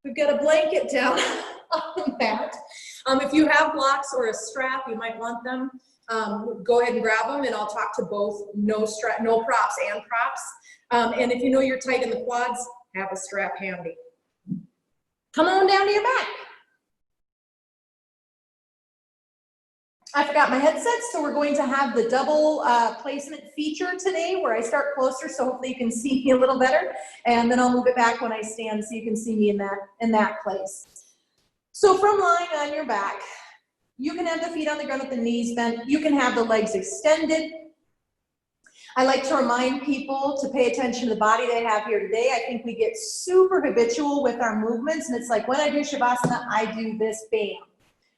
We've got a blanket down on the mat. If you have blocks or a strap, you might want them. Go ahead and grab them, and I'll talk to both no props and props. And if you know you're tight in the quads, have a strap handy. Come on down to your back. I forgot my headset, so we're going to have the double placement feature today where I start closer, so hopefully you can see me a little better, and then I'll move it back when I stand so you can see me in that place. So from lying on your back, you can have the feet on the ground with the knees bent. You can have the legs extended. I like to remind people to pay attention to the body they have here today. I think we get super habitual with our movements, and it's like when I do Shavasana, I do this, bam.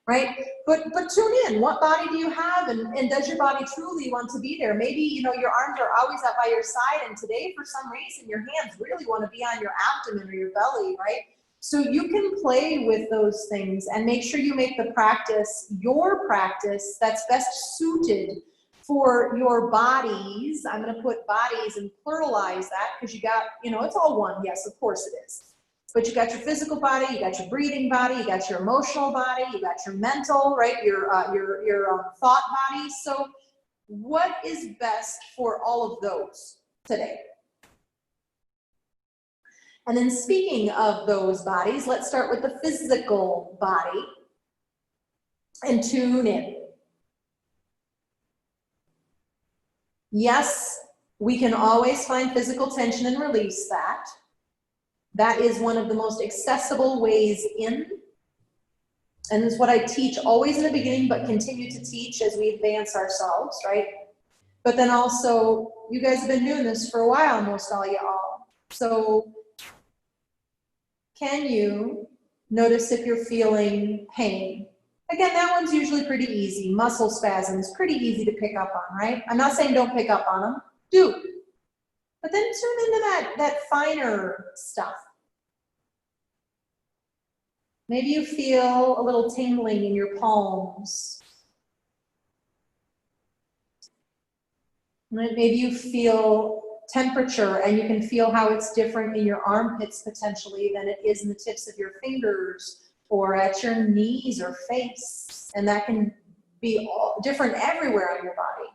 Right? But tune in. What body do you have, and does your body truly want to be there? Maybe, you know, your arms are always up by your side, and today, for some reason, your hands really want to be on your abdomen or your belly, right? So you can play with those things and make sure you make the practice your practice that's best suited for your bodies. I'm going to put bodies and pluralize that because you got, you know, it's all one. Yes, of course it is. But you got your physical body, you got your breathing body, you got your emotional body, you got your mental, right? Your thought body. So what is best for all of those today? And then speaking of those bodies, let's start with the physical body and tune in. Yes, we can always find physical tension and release that. That is one of the most accessible ways in, and it's what I teach always in the beginning, but continue to teach as we advance ourselves, right? But then also, you guys have been doing this for a while, most all y'all. So, can you notice if you're feeling pain? Again, that one's usually pretty easy. Muscle spasms, pretty easy to pick up on, right? I'm not saying don't pick up on them, do. But then tune into that finer stuff. Maybe you feel a little tingling in your palms. Maybe you feel temperature, and you can feel how it's different in your armpits potentially than it is in the tips of your fingers or at your knees or face. And that can be all different everywhere on your body.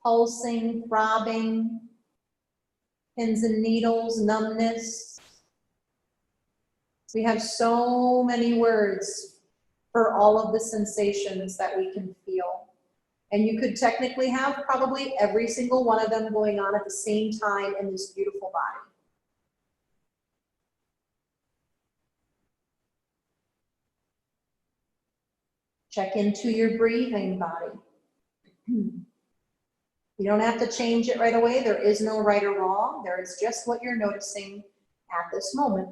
Pulsing, throbbing, pins and needles, numbness. We have so many words for all of the sensations that we can feel. And you could technically have probably every single one of them going on at the same time in this beautiful body. Check into your breathing body. You don't have to change it right away. There is no right or wrong. There is just what you're noticing at this moment.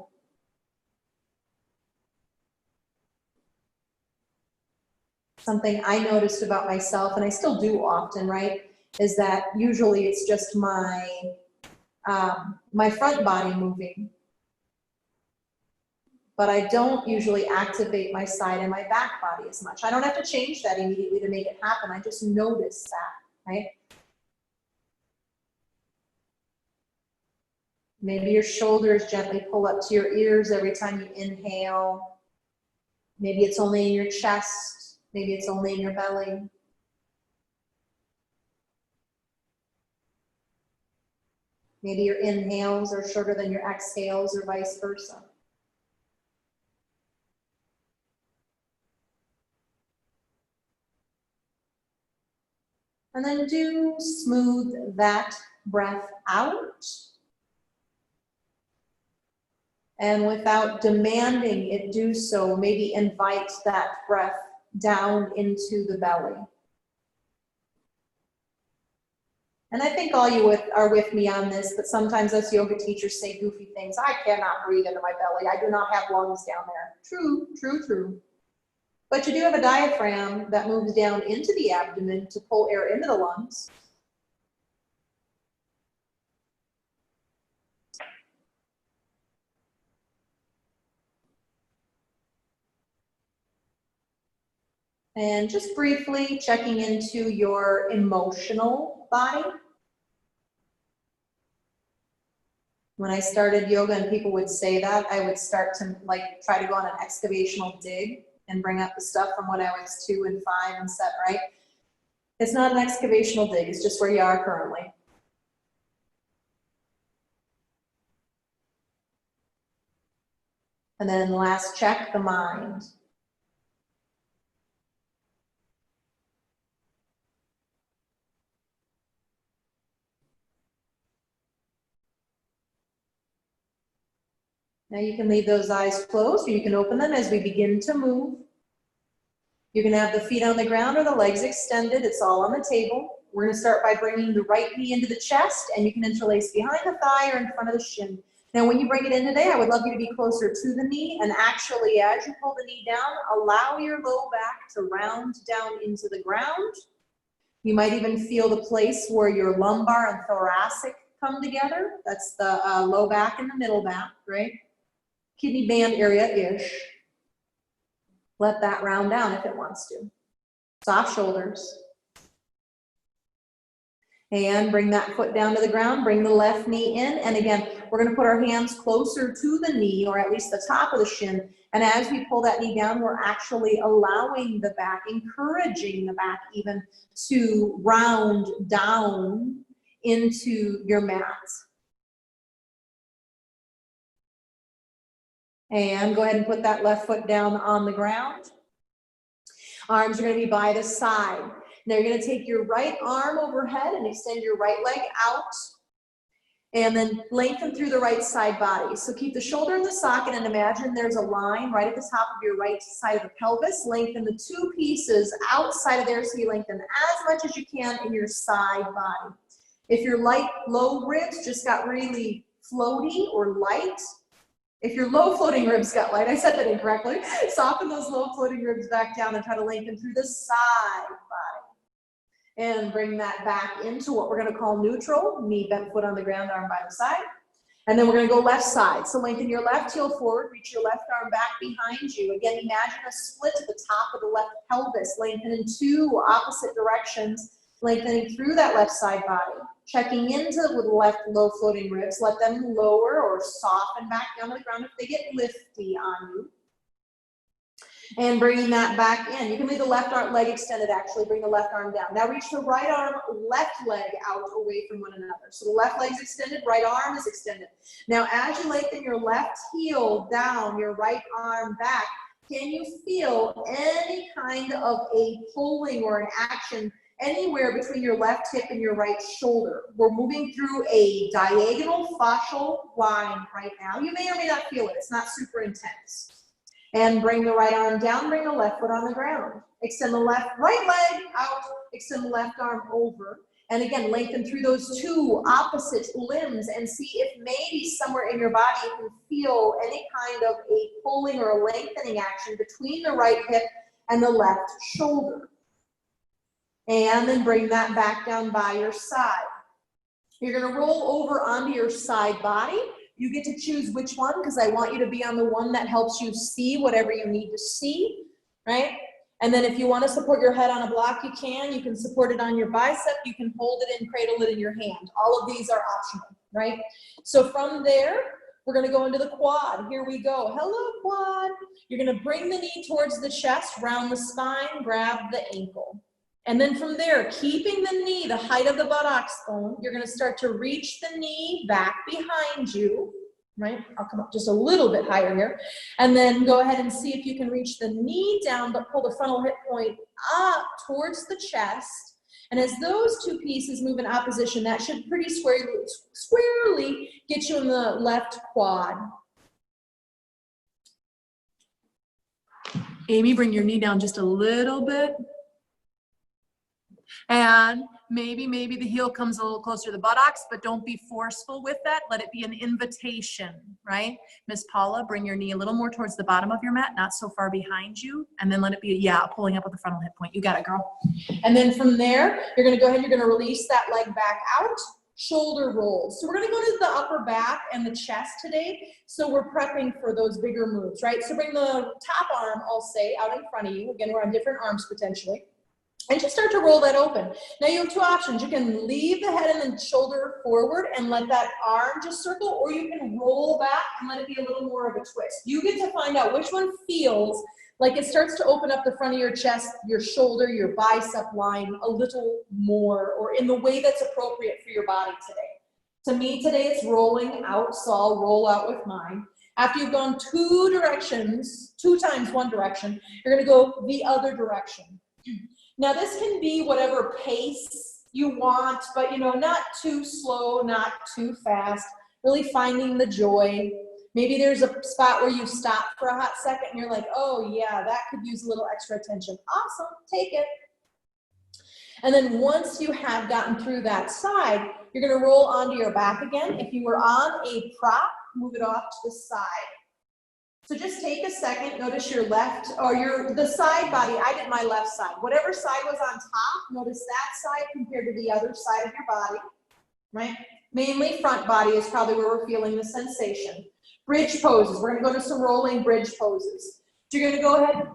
Something I noticed about myself, and I still do often, right, is that usually it's just my front body moving. But I don't usually activate my side and my back body as much. I don't have to change that immediately to make it happen. I just notice that, right? Maybe your shoulders gently pull up to your ears every time you inhale. Maybe it's only in your chest. Maybe it's only in your belly. Maybe your inhales are shorter than your exhales or vice versa. And then do smooth that breath out. And without demanding it do so, maybe invite that breath down into the belly. And I think all you are with me on this, but sometimes us yoga teachers say goofy things. I cannot breathe into my belly. I do not have lungs down there. True, true, true. But you do have a diaphragm that moves down into the abdomen to pull air into the lungs. And just briefly checking into your emotional body. When I started yoga and people would say that, I would start to like try to go on an excavational dig and bring up the stuff from when I was 2 and 5 and set right. It's not an excavational dig, it's just where you are currently. And then last check, the mind. Now you can leave those eyes closed or you can open them as we begin to move. You can have the feet on the ground or the legs extended. It's all on the table. We're gonna start by bringing the right knee into the chest, and you can interlace behind the thigh or in front of the shin. Now when you bring it in today, I would love you to be closer to the knee, and actually as you pull the knee down, allow your low back to round down into the ground. You might even feel the place where your lumbar and thoracic come together. That's the low back and the middle back, right? Kidney band area-ish. Let that round down if it wants to. Soft shoulders. And bring that foot down to the ground, bring the left knee in, and again, we're gonna put our hands closer to the knee, or at least the top of the shin, and as we pull that knee down, we're actually allowing the back, encouraging the back even, to round down into your mat. And go ahead and put that left foot down on the ground. Arms are gonna be by the side. Now you're gonna take your right arm overhead and extend your right leg out. And then lengthen through the right side body. So keep the shoulder in the socket and imagine there's a line right at the top of your right side of the pelvis. Lengthen the two pieces outside of there so you lengthen as much as you can in your side body. If your low ribs just got really floaty or light, if your low floating ribs got light, I said that incorrectly, soften those low floating ribs back down and try to lengthen through the side body. And bring that back into what we're gonna call neutral, knee bent, foot on the ground, arm by the side. And then we're gonna go left side. So lengthen your left heel forward, reach your left arm back behind you. Again, imagine a split at the top of the left pelvis, lengthen in two opposite directions, lengthening through that left side body. Checking into with left low floating ribs, let them lower or soften back down to the ground if they get lifty on you. And bringing that back in. You can leave the left leg extended, actually, bring the left arm down. Now reach the right arm, left leg out away from one another. So the left leg's extended, right arm is extended. Now as you lengthen your left heel down, your right arm back, can you feel any kind of a pulling or an action anywhere between your left hip and your right shoulder? We're moving through a diagonal fascial line right now. You may or may not feel it. It's not super intense. And bring the right arm down, bring the left foot on the ground. Extend the right leg out, extend the left arm over. And again, lengthen through those two opposite limbs and see if maybe somewhere in your body you can feel any kind of a pulling or a lengthening action between the right hip and the left shoulder. And then bring that back down by your side. You're gonna roll over onto your side body. You get to choose which one because I want you to be on the one that helps you see whatever you need to see, right? And then if you want to support your head on a block, you can. You can support it on your bicep. You can hold it and cradle it in your hand. All of these are optional, right? So from there, we're going to go into the quad. Here we go. Hello, quad. You're going to bring the knee towards the chest, round the spine, grab the ankle. And then from there, keeping the knee the height of the buttocks bone, you're gonna start to reach the knee back behind you, right? I'll come up just a little bit higher here. And then go ahead and see if you can reach the knee down, but pull the frontal hip point up towards the chest. And as those two pieces move in opposition, that should pretty squarely get you in the left quad. Amy, bring your knee down just a little bit. And maybe the heel comes a little closer to the buttocks, but don't be forceful with that. Let it be an invitation, right? Miss Paula, bring your knee a little more towards the bottom of your mat, not so far behind you. And then let it be, yeah, pulling up with the frontal hip point. You got it, girl. And then from there, you're gonna go ahead, you're gonna release that leg back out, shoulder rolls. So we're gonna go to the upper back and the chest today. So we're prepping for those bigger moves, right? So bring the top arm, I'll say, out in front of you. Again, we're on different arms potentially. And just start to roll that open. Now you have two options. You can leave the head and the shoulder forward and let that arm just circle, or you can roll back and let it be a little more of a twist. You get to find out which one feels like it starts to open up the front of your chest, your shoulder, your bicep line a little more, or in the way that's appropriate for your body today. To me today, it's rolling out, so I'll roll out with mine. After you've gone two directions, 2 times one direction, you're gonna go the other direction. Now this can be whatever pace you want, but you know, not too slow, not too fast, really finding the joy. Maybe there's a spot where you stop for a hot second and you're like, oh yeah, that could use a little extra attention. Awesome, take it. And then once you have gotten through that side, you're gonna roll onto your back again. If you were on a prop, move it off to the side. So just take a second, notice your left, or the side body. I did my left side. Whatever side was on top, notice that side compared to the other side of your body, right? Mainly front body is probably where we're feeling the sensation. Bridge poses, we're gonna go to some rolling bridge poses. So you're gonna go ahead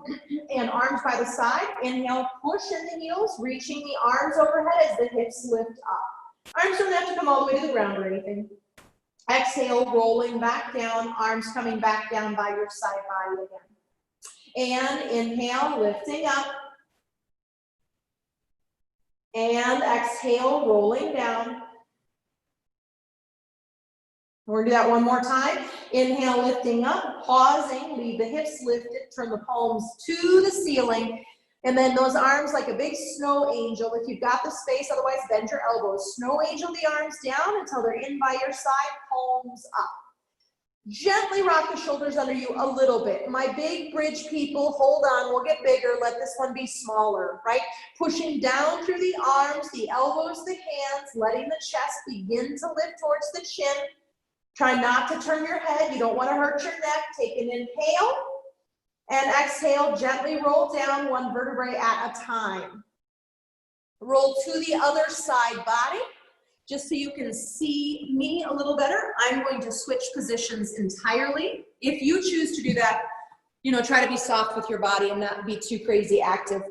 and arms by the side, inhale, push in the heels, reaching the arms overhead as the hips lift up. Arms don't have to come all the way to the ground or anything. Exhale, rolling back down, arms coming back down by your side body again. And inhale, lifting up. And exhale, rolling down. We're gonna do that one more time. Inhale, lifting up, pausing, leave the hips lifted, turn the palms to the ceiling. And then those arms like a big snow angel. If you've got the space, otherwise bend your elbows. Snow angel the arms down until they're in by your side, palms up. Gently rock the shoulders under you a little bit. My big bridge people, hold on, we'll get bigger. Let this one be smaller, right? Pushing down through the arms, the elbows, the hands, letting the chest begin to lift towards the chin. Try not to turn your head. You don't want to hurt your neck. Take an inhale. And exhale, gently roll down one vertebrae at a time. Roll to the other side body, just so you can see me a little better. I'm going to switch positions entirely. If you choose to do that, you know, try to be soft with your body and not be too crazy active.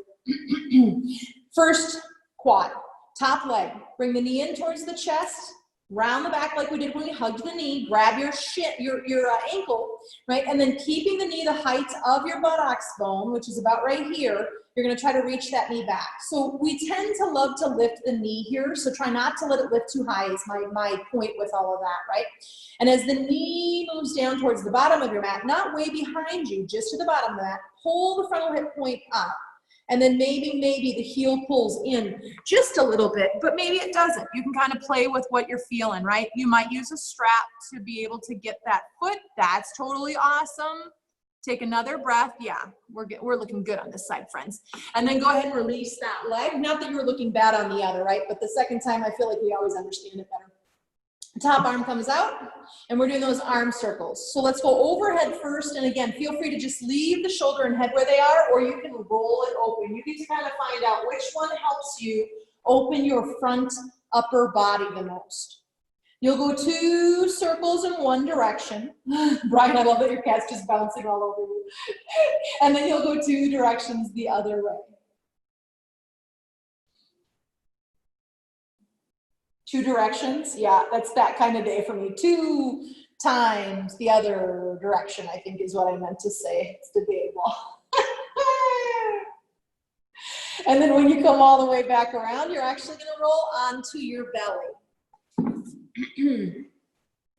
First, quad, top leg. Bring the knee in towards the chest. Round the back like we did when we hugged the knee, grab your ankle, right? And then keeping the knee the height of your buttocks bone, which is about right here, you're gonna try to reach that knee back. So we tend to love to lift the knee here, so try not to let it lift too high is my point with all of that, right? And as the knee moves down towards the bottom of your mat, not way behind you, just to the bottom of that, pull the frontal hip point up. And then maybe the heel pulls in just a little bit, but maybe it doesn't. You can kind of play with what you're feeling, right? You might use a strap to be able to get that foot. That's totally awesome. Take another breath. Yeah, we're looking good on this side, friends. And then go ahead and release that leg. Not that you were looking bad on the other, right? But the second time, I feel like we always understand it better. Top arm comes out, and we're doing those arm circles. So let's go overhead first, and again, feel free to just leave the shoulder and head where they are, or you can roll it open. You get to kind of find out which one helps you open your front upper body the most. You'll go 2 circles in one direction. Brian, I love that your cat's just bouncing all over you. And then you'll go 2 directions the other way. 2 directions, yeah, that's that kind of day for me. 2 times the other direction, I think is what I meant to say. It's debatable. And then when you come all the way back around, you're actually gonna roll onto your belly.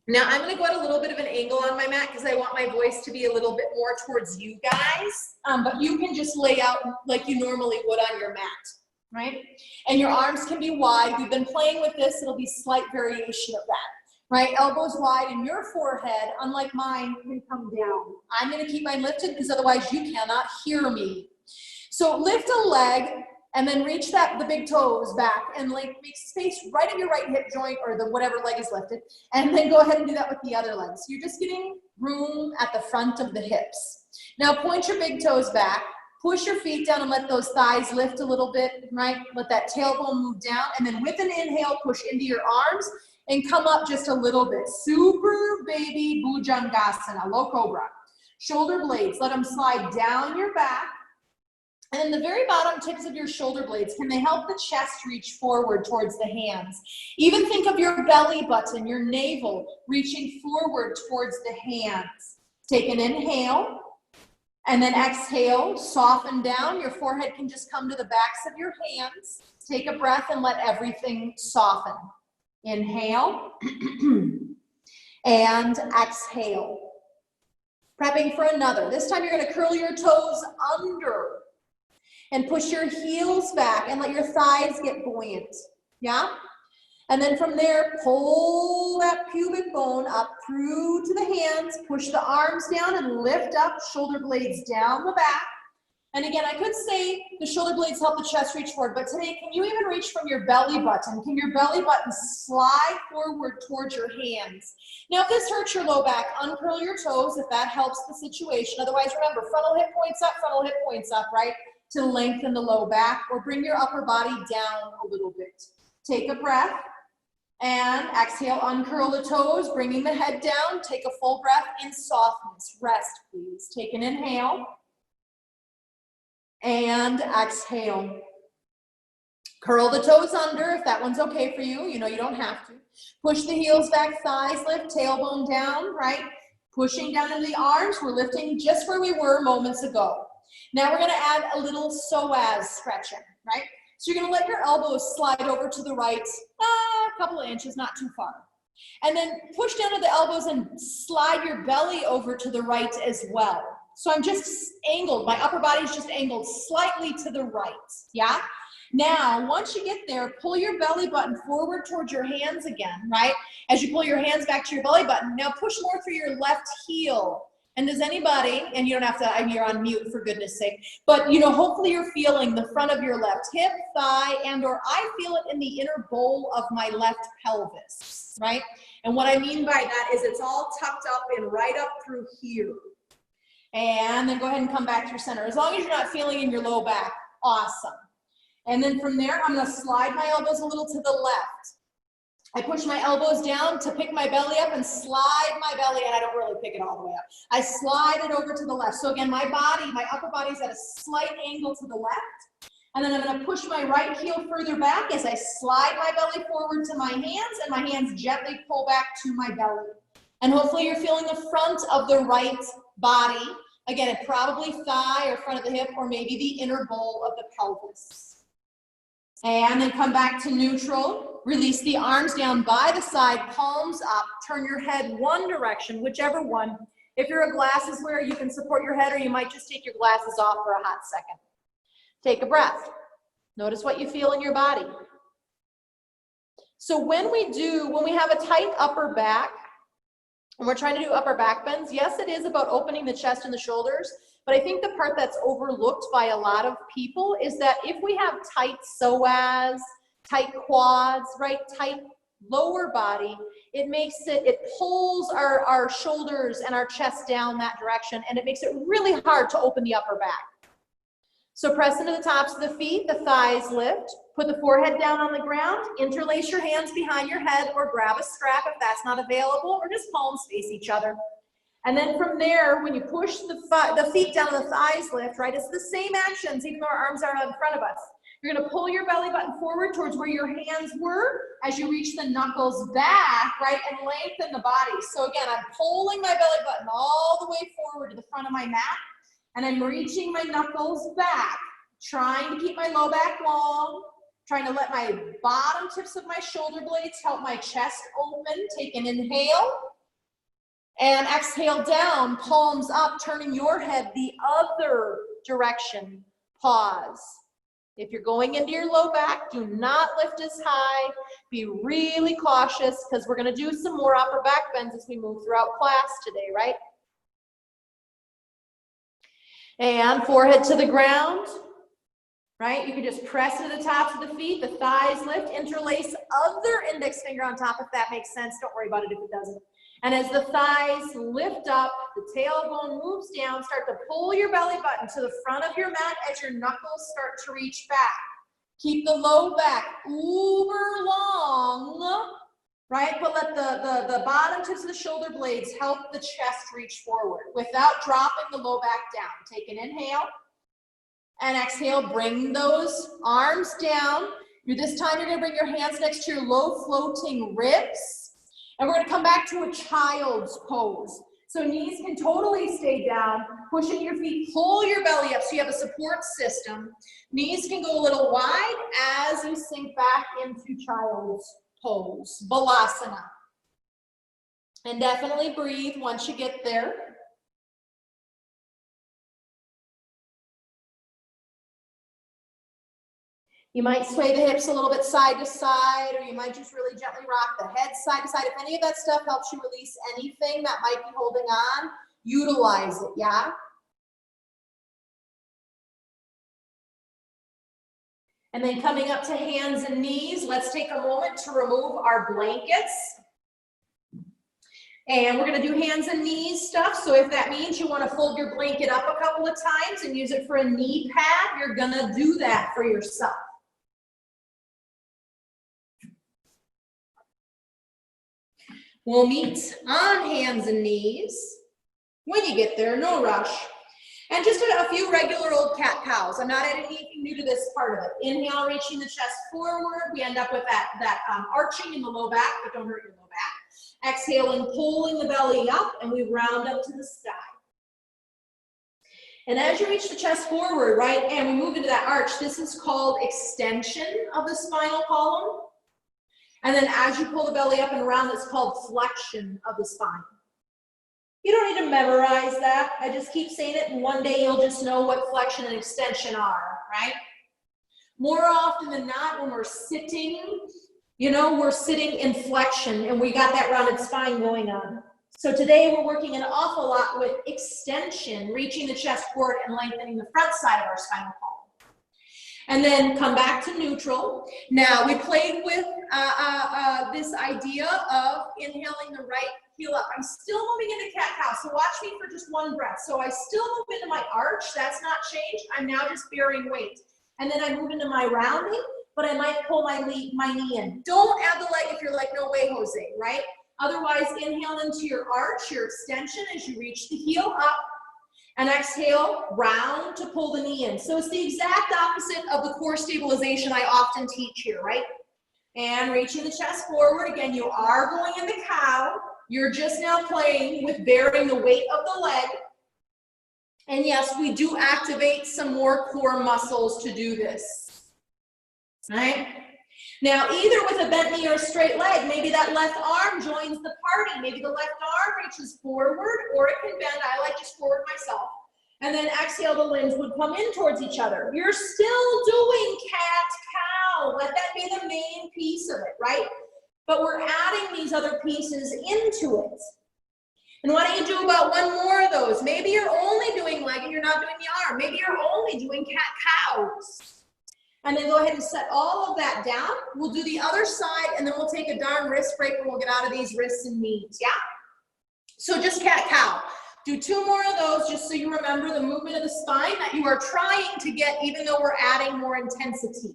Now I'm gonna go at a little bit of an angle on my mat because I want my voice to be a little bit more towards you guys, but you can just lay out like you normally would on your mat. Right? And your arms can be wide. We've been playing with this. It'll be slight variation of that, right? Elbows wide, and your forehead, unlike mine, can come down. I'm going to keep mine lifted because otherwise you cannot hear me. So lift a leg and then reach the big toes back and like make space right at your right hip joint or the whatever leg is lifted. And then go ahead and do that with the other leg. So you're just getting room at the front of the hips. Now point your big toes back. Push your feet down and let those thighs lift a little bit, right? Let that tailbone move down. And then with an inhale, push into your arms and come up just a little bit. Super baby Bhujangasana, low cobra. Shoulder blades, let them slide down your back. And then the very bottom tips of your shoulder blades, can they help the chest reach forward towards the hands? Even think of your belly button, your navel, reaching forward towards the hands. Take an inhale, and then exhale, soften down. Your forehead can just come to the backs of your hands. Take a breath and let everything soften. Inhale, and exhale. Prepping for another. This time you're gonna curl your toes under and push your heels back and let your thighs get buoyant, yeah? And then from there, pull that pubic bone up through to the hands, push the arms down and lift up, shoulder blades down the back. And again, I could say the shoulder blades help the chest reach forward, but today, can you even reach from your belly button? Can your belly button slide forward towards your hands? Now, if this hurts your low back, uncurl your toes if that helps the situation. Otherwise, remember, frontal hip points up, right? To lengthen the low back, or bring your upper body down a little bit. Take a breath and exhale, uncurl the toes, bringing the head down. Take a full breath in softness. Rest, please. Take an inhale and exhale. Curl the toes under if that one's okay for you. You know, you don't have to. Push the heels back, thighs lift, tailbone down, right? Pushing down into the arms. We're lifting just where we were moments ago. Now we're going to add a little psoas stretching, right? So you're going to let your elbows slide over to the right, a couple of inches, not too far. And then push down to the elbows and slide your belly over to the right as well. So I'm just angled, my upper body is just angled slightly to the right, yeah? Now, once you get there, pull your belly button forward towards your hands again, right? As you pull your hands back to your belly button, now push more through your left heel. And does anybody, and you don't have to, I mean, you're on mute for goodness sake, but you know, hopefully you're feeling the front of your left hip, thigh, and or I feel it in the inner bowl of my left pelvis, right? And what I mean by that is it's all tucked up and right up through here. And then go ahead and come back to your center. As long as you're not feeling in your low back, awesome. And then from there, I'm gonna slide my elbows a little to the left. I push my elbows down to pick my belly up and slide my belly, and I don't really pick it all the way up. I slide it over to the left. So again, my body, my upper body is at a slight angle to the left. And then I'm gonna push my right heel further back as I slide my belly forward to my hands, and my hands gently pull back to my belly. And hopefully you're feeling the front of the right body. Again, probably thigh or front of the hip, or maybe the inner bowl of the pelvis. And then come back to neutral. Release the arms down by the side, palms up. Turn your head one direction, whichever one. If you're a glasses wearer, you can support your head, or you might just take your glasses off for a hot second. Take a breath. Notice what you feel in your body. So when we have a tight upper back, and we're trying to do upper back bends, yes, it is about opening the chest and the shoulders, but I think the part that's overlooked by a lot of people is that if we have tight psoas, tight quads, right, tight lower body, it pulls our shoulders and our chest down that direction, and it makes it really hard to open the upper back. So press into the tops of the feet, the thighs lift, put the forehead down on the ground, interlace your hands behind your head, or grab a strap if that's not available, or just palms face each other. And then from there, when you push the feet down, the thighs lift, right? It's the same actions, even though our arms are in front of us. You're gonna pull your belly button forward towards where your hands were as you reach the knuckles back, right? And lengthen the body. So again, I'm pulling my belly button all the way forward to the front of my mat, and I'm reaching my knuckles back, trying to keep my low back long, trying to let my bottom tips of my shoulder blades help my chest open. Take an inhale. And exhale down, palms up, turning your head the other direction. Pause. If you're going into your low back, do not lift as high. Be really cautious, because we're going to do some more upper back bends as we move throughout class today, right? And forehead to the ground, right? You can just press to the tops of the feet, the thighs lift, interlace other index finger on top if that makes sense. Don't worry about it if it doesn't. And as the thighs lift up, the tailbone moves down, start to pull your belly button to the front of your mat as your knuckles start to reach back. Keep the low back uber long, right? But let the bottom tips of the shoulder blades help the chest reach forward without dropping the low back down. Take an inhale. And exhale, bring those arms down. This time you're gonna bring your hands next to your low floating ribs. And we're gonna come back to a child's pose. So knees can totally stay down, pushing your feet, pull your belly up so you have a support system. Knees can go a little wide as you sink back into child's pose, Balasana. And definitely breathe once you get there. You might sway the hips a little bit side to side, or you might just really gently rock the head side to side. If any of that stuff helps you release anything that might be holding on, utilize it, yeah? And then coming up to hands and knees, let's take a moment to remove our blankets. And we're gonna do hands and knees stuff. So if that means you wanna fold your blanket up a couple of times and use it for a knee pad, you're gonna do that for yourself. We'll meet on hands and knees. When you get there, no rush. And just a few regular old cat-cows. I'm not adding anything new to this part of it. Inhale, reaching the chest forward. We end up with that arching in the low back, but don't hurt your low back. Exhaling, pulling the belly up, and we round up to the sky. And as you reach the chest forward, right, and we move into that arch, this is called extension of the spinal column. And then as you pull the belly up and around, it's called flexion of the spine. You don't need to memorize that. I just keep saying it, and one day you'll just know what flexion and extension are, right? More often than not, when we're sitting, you know, we're sitting in flexion, and we got that rounded spine going on. So today we're working an awful lot with extension, reaching the chest forward and lengthening the front side of our spinal column. And then come back to neutral. Now we played with this idea of inhaling the right heel up. I'm still moving into cat-cow, so watch me for just one breath. So I still move into my arch, that's not changed. I'm now just bearing weight. And then I move into my rounding, but I might pull my knee in. Don't add the leg if you're like, no way, Jose, right? Otherwise, inhale into your arch, your extension as you reach the heel up. And exhale, round to pull the knee in. So it's the exact opposite of the core stabilization I often teach here, right? And reaching the chest forward. Again, you are going in the cow. You're just now playing with bearing the weight of the leg. And yes, we do activate some more core muscles to do this, right? Now, either with a bent knee or a straight leg, maybe that left arm joins the party. Maybe the left arm reaches forward, or it can bend. I like just forward myself. And then exhale, the limbs would come in towards each other. You're still doing cat-cow. Let that be the main piece of it, right? But we're adding these other pieces into it. And what do you do about one more of those? Maybe you're only doing leg and you're not doing the arm. Maybe you're only doing cat-cows. And then go ahead and set all of that down. We'll do the other side, and then we'll take a darn wrist break, and we'll get out of these wrists and knees, yeah? So just cat-cow. Do two more of those just so you remember the movement of the spine that you are trying to get, even though we're adding more intensity.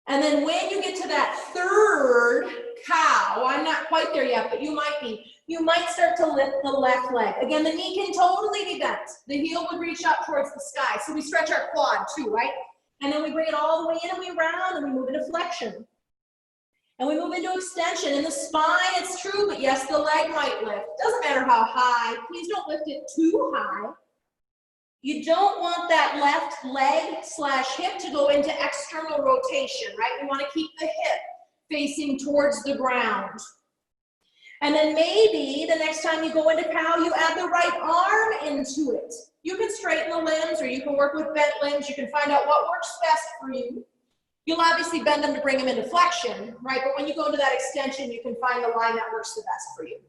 And then when you get to that third cow, I'm not quite there yet, but you might be. You might start to lift the left leg. Again, the knee can totally be bent. The heel would reach up towards the sky. So we stretch our quad too, right? And then we bring it all the way in and we round and we move into flexion. And we move into extension. In the spine, it's true, but yes, the leg might lift. Doesn't matter how high. Please don't lift it too high. You don't want that left leg / hip to go into external rotation, right? We want to keep the hip facing towards the ground. And then maybe the next time you go into cow, you add the right arm into it. You can straighten the limbs, or you can work with bent limbs. You can find out what works best for you. You'll obviously bend them to bring them into flexion, right? But when you go into that extension, you can find the line that works the best for you.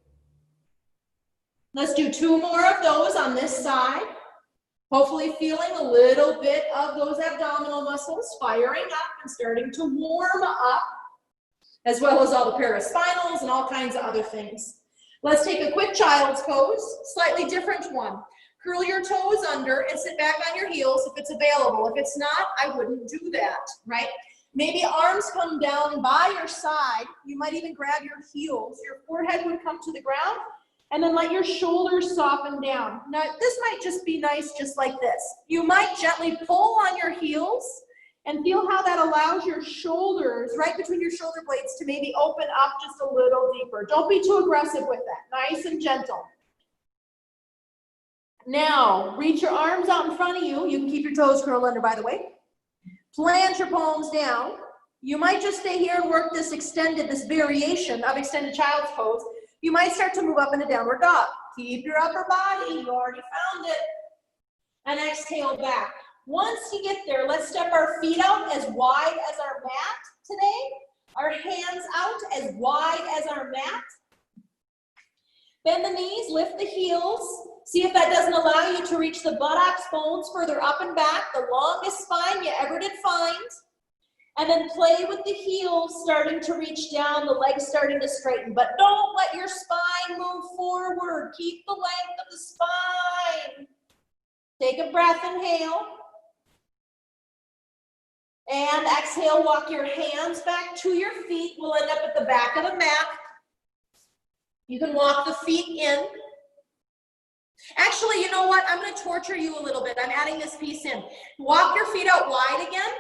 Let's do two more of those on this side. Hopefully feeling a little bit of those abdominal muscles firing up and starting to warm up, as well as all the paraspinals and all kinds of other things. Let's take a quick child's pose, slightly different one. Curl your toes under and sit back on your heels if it's available. If it's not, I wouldn't do that, right? Maybe arms come down by your side. You might even grab your heels. Your forehead would come to the ground, And then let your shoulders soften down. Now, this might just be nice just like this. You might gently pull on your heels and feel how that allows your shoulders, right between your shoulder blades, to maybe open up just a little deeper. Don't be too aggressive with that. Nice and gentle. Now, reach your arms out in front of you. You can keep your toes curled under, by the way. Plant your palms down. You might just stay here and work this variation of extended child's pose. You might start to move up into downward dog. Keep your upper body, you already found it. And exhale back. Once you get there, let's step our feet out as wide as our mat today. Our hands out as wide as our mat. Bend the knees, lift the heels. See if that doesn't allow you to reach the buttocks bones further up and back, the longest spine you ever did find. And then play with the heels starting to reach down, the legs starting to straighten. But don't let your spine move forward. Keep the length of the spine. Take a breath, inhale. And exhale, walk your hands back to your feet. We'll end up at the back of the mat. You can walk the feet in. Actually, you know what? I'm going to torture you a little bit. I'm adding this piece in. Walk your feet out wide again.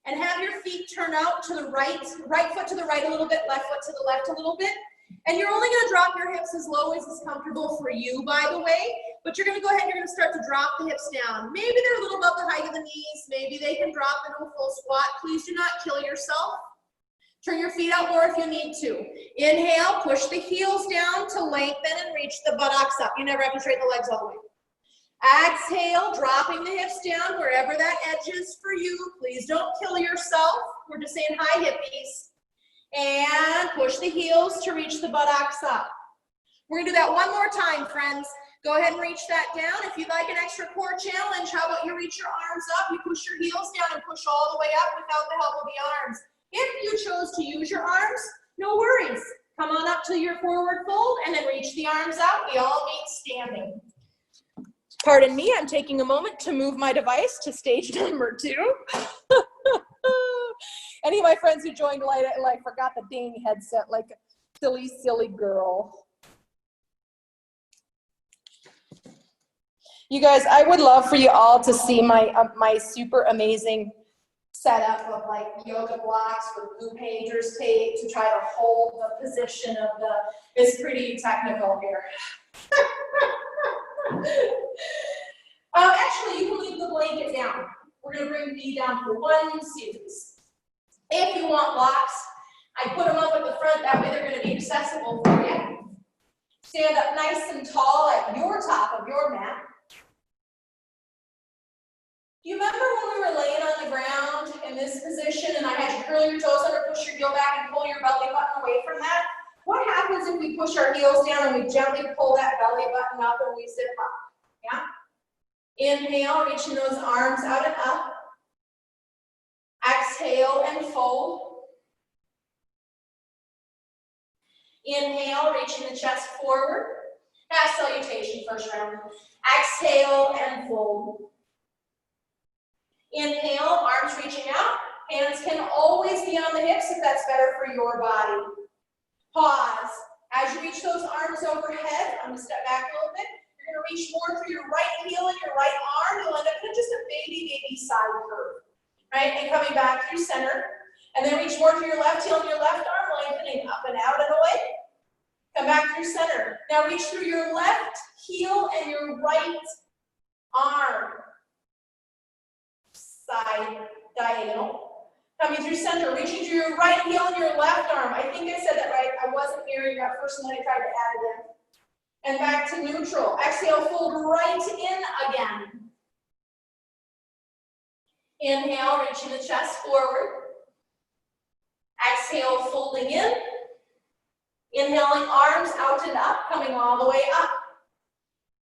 And have your feet turn out to the right foot to the right a little bit, left foot to the left a little bit. And you're only going to drop your hips as low as is comfortable for you, by the way. But you're going to go ahead and you're going to start to drop the hips down. Maybe they're a little above the height of the knees. Maybe they can drop into a full squat. Please do not kill yourself. Turn your feet out more if you need to. Inhale, push the heels down to lengthen and reach the buttocks up. You never have to straighten the legs all the way. Exhale, dropping the hips down wherever that edge is for you. Please don't kill yourself. We're just saying hi, hippies. And push the heels to reach the buttocks up. We're going to do that one more time, friends. Go ahead and reach that down. If you'd like an extra core challenge, how about you reach your arms up, you push your heels down and push all the way up without the help of the arms. If you chose to use your arms, no worries. Come on up to your forward fold and then reach the arms out. We all meet standing. Pardon me, I'm taking a moment to move my device to stage number 2. Any of my friends who joined late, like forgot the dang headset, like a silly, silly girl. You guys, I would love for you all to see my my super amazing setup of like yoga blocks with blue painters tape to try to hold the position of the, it's pretty technical here. Actually, you can leave the blanket down. We're going to bring the knee down for one series. If you want blocks, I put them up at the front. That way they're going to be accessible for you. Stand up nice and tall at your top of your mat. Do you remember when we were laying on the ground in this position and I had you curl your toes under, push your heel back, and pull your belly button away from that? What happens if we push our heels down and we gently pull that belly button up and we zip up? Yeah? Inhale, reaching those arms out and up. Exhale and fold. Inhale, reaching the chest forward. Half salutation, first round. Exhale and fold. Inhale, arms reaching out. Hands can always be on the hips if that's better for your body. Pause. As you reach those arms overhead, I'm going to step back a little bit. You're going to reach more through your right heel and your right arm. You'll end up in just a baby side curve. Right? And coming back through center. And then reach more through your left heel and your left arm, lengthening up and out and away. Come back through center. Now reach through your left heel and your right arm. Side diagonal. Coming through center, reaching through your right heel and your left arm. I think I said that right. I wasn't hearing that first one I tried to add it in. And back to neutral. Exhale, fold right in again. Inhale, reaching the chest forward. Exhale, folding in. Inhaling, arms out and up, coming all the way up.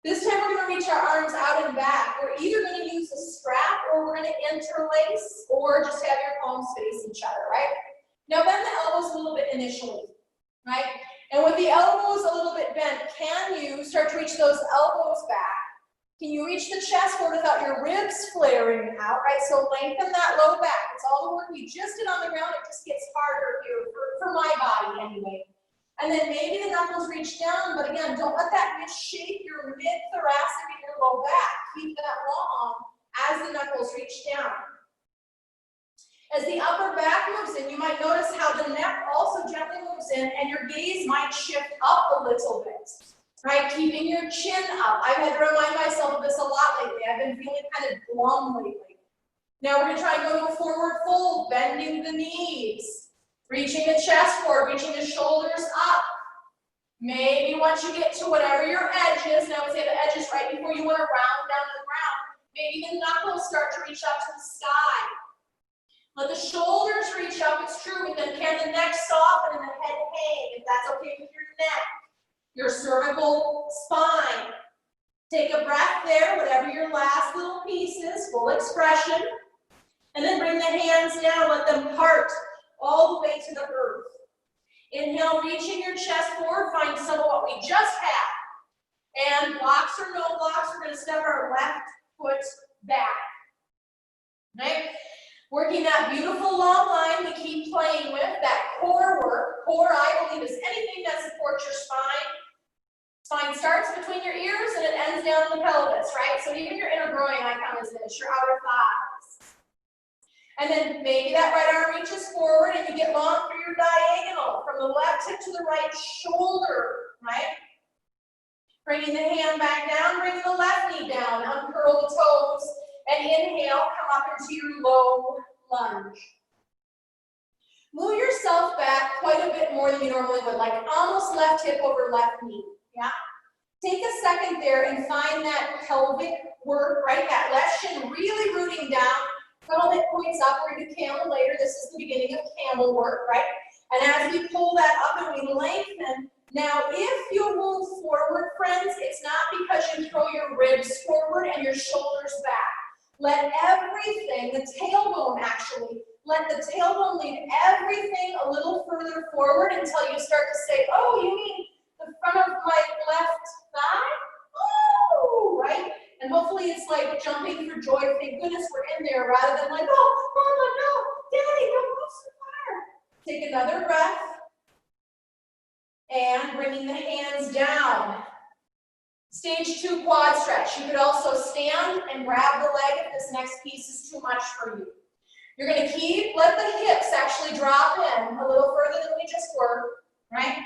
This time we're going to reach our arms out and back. We're either going to use a strap or we're going to interlace or just have your palms face each other, right? Now bend the elbows a little bit initially, right? And with the elbows a little bit bent, can you start to reach those elbows back? Can you reach the chest forward without your ribs flaring out, right? So lengthen that low back. It's all the work we just did on the ground. It just gets harder here for my body anyway. And then maybe the knuckles reach down, but again, don't let that misshape your mid-thoracic and your low back. Keep that long as the knuckles reach down. As the upper back moves in, you might notice how the neck also gently moves in and your gaze might shift up a little bit, right? Keeping your chin up. I've had to remind myself of this a lot lately. I've been feeling kind of glum lately. Now we're going to try and go to a forward fold, bending the knees, reaching the chest forward, reaching the shoulders up. Maybe once you get to whatever your edge is, and I would say the edge is right before you want to round down to the ground, maybe the knuckles start to reach up to the sky. Let the shoulders reach up, it's true, but then can the neck soften and the head hang, if that's okay with your neck, your cervical spine. Take a breath there, whatever your last little piece is, full expression. And then bring the hands down, let them part all the way to the earth. Inhale, reaching your chest forward, find some of what we just had. And blocks or no blocks, we're going to step our left foot back. Right? Working that beautiful long line we keep playing with, that core work. Core, I believe, is anything that supports your spine. Spine starts between your ears and it ends down in the pelvis, right? So even your inner groin icon is this, your outer thighs. And then maybe that right arm reaches forward and you get long through your diagonal from the left hip to the right shoulder, right? Bringing the hand back down, bringing the left knee down, uncurl the toes, and inhale, come up into your low lunge. Move yourself back quite a bit more than you normally would, like almost left hip over left knee, yeah? Take a second there and find that pelvic work, right? That left shin really rooting down. Pelvic points upward to camel later. This is the beginning of camel work, right? And as we pull that up and we lengthen, now if you move forward, friends, it's not because you throw your ribs forward and your shoulders back. Let everything, the tailbone actually, let the tailbone lead everything a little further forward until you start to say, oh, you mean the front of my left thigh? Oh, right? And hopefully it's like jumping for joy. Thank goodness we're in there rather than like, oh, Mama, no, Daddy, don't move so far. Take another breath. And bringing the hands down. Stage 2 quad stretch. You could also stand and grab the leg if this next piece is too much for you. You're going to let the hips actually drop in a little further than we just were, right?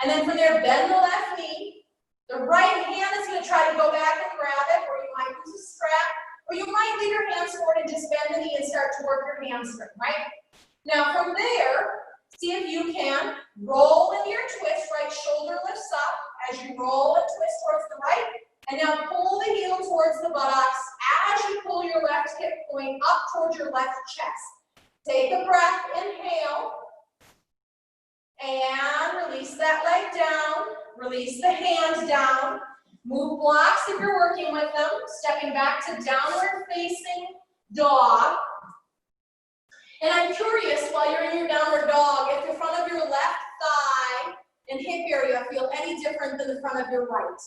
And then from there, bend the left knee. The right hand is going to try to go back and grab it, or you might use a strap, or you might leave your hands forward and just bend the knee and start to work your hamstring, right? Now from there, see if you can roll into your twist, right shoulder lifts up as you roll and twist towards the right, and now pull the heel towards the buttocks as you pull your left hip point up towards your left chest. Take a breath, inhale, and release that leg down, release the hands down, move blocks if you're working with them, stepping back to downward facing dog. And I'm curious, while you're in your downward dog, if the front of your left thigh and hip area feel any different than the front of your right.